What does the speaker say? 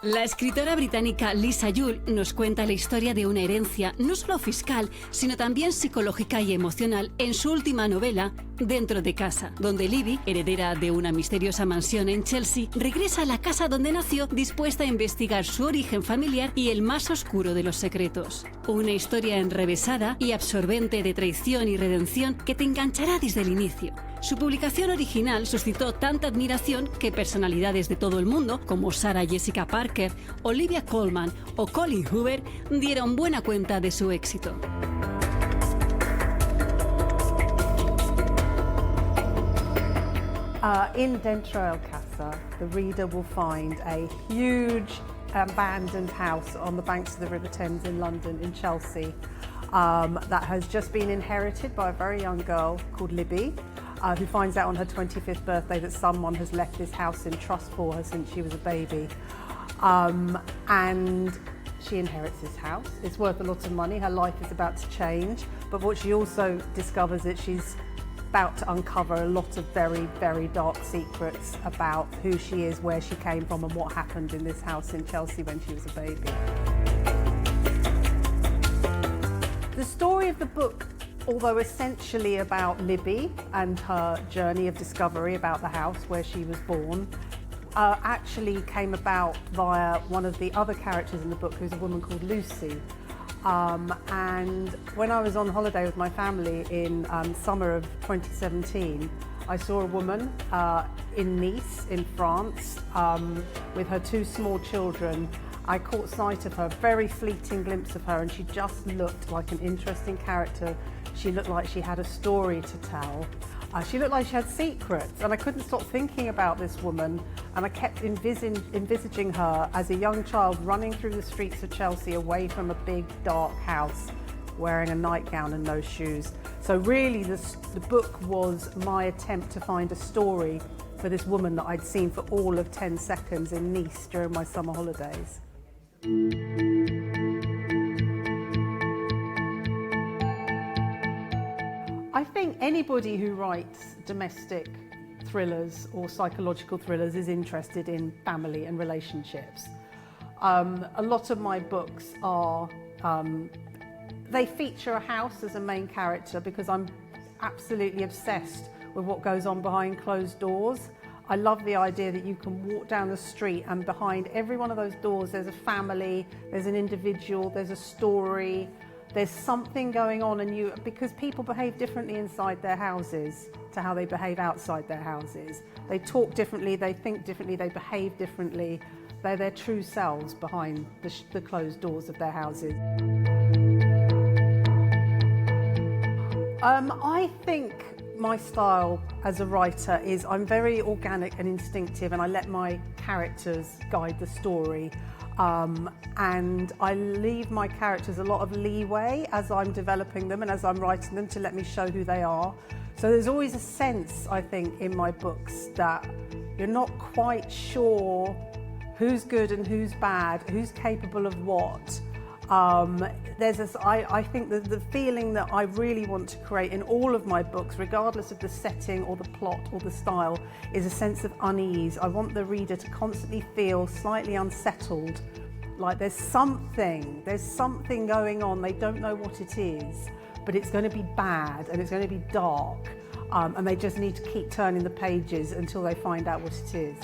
La escritora británica Lisa Jewell nos cuenta la historia de una herencia no solo fiscal, sino también psicológica y emocional en su última novela, Dentro de casa, donde Libby, heredera de una misteriosa mansión en Chelsea, regresa a la casa donde nació dispuesta a investigar su origen familiar y el más oscuro de los secretos. Una historia enrevesada y absorbente de traición y redención que te enganchará desde el inicio. Su publicación original suscitó tanta admiración que personalidades de todo el mundo, como Sarah Jessica Parker, Olivia Colman o Colin Hoover, dieron buena cuenta de su éxito. In Dentro de casa, the reader will find a huge abandoned house on the banks of the River Thames in London, in Chelsea, that has just been inherited by a very young girl called Libby, who finds out on her 25th birthday that someone has left this house in trust for her since she was a baby. And she inherits this house. It's worth a lot of money. Her life is about to change. But what she also discovers is she's about to uncover a lot of very, very dark secrets about who she is, where she came from, and what happened in this house in Chelsea when she was a baby. The story of the book, although essentially about Libby and her journey of discovery about the house where she was born, actually came about via one of the other characters in the book, who's a woman called Lucy. And when I was on holiday with my family in summer of 2017, I saw a woman in Nice, in France, with her two small children. I caught sight of her, very fleeting glimpse of her, and she just looked like an interesting character. She looked like she had a story to tell. She looked like she had secrets, and I couldn't stop thinking about this woman, and I kept envisaging her as a young child running through the streets of Chelsea away from a big dark house, wearing a nightgown and no shoes. So really the book was my attempt to find a story for this woman that I'd seen for all of 10 seconds in Nice during my summer holidays. I think anybody who writes domestic thrillers or psychological thrillers is interested in family and relationships. A lot of my books are, they feature a house as a main character because I'm absolutely obsessed with what goes on behind closed doors. I love the idea that you can walk down the street and behind every one of those doors there's a family, there's an individual, there's a story. There's something going on, and because people behave differently inside their houses to how they behave outside their houses. They talk differently, they think differently, they behave differently. They're their true selves behind the closed doors of their houses. I think my style as a writer is I'm very organic and instinctive, and I let my characters guide the story. And I leave my characters a lot of leeway as I'm developing them and as I'm writing them to let me show who they are. So there's always a sense, I think, in my books that you're not quite sure who's good and who's bad, who's capable of what. I think that the feeling that I really want to create in all of my books, regardless of the setting or the plot or the style, is a sense of unease. I want the reader to constantly feel slightly unsettled, like there's something going on, they don't know what it is, but it's going to be bad and it's going to be dark, and they just need to keep turning the pages until they find out what it is.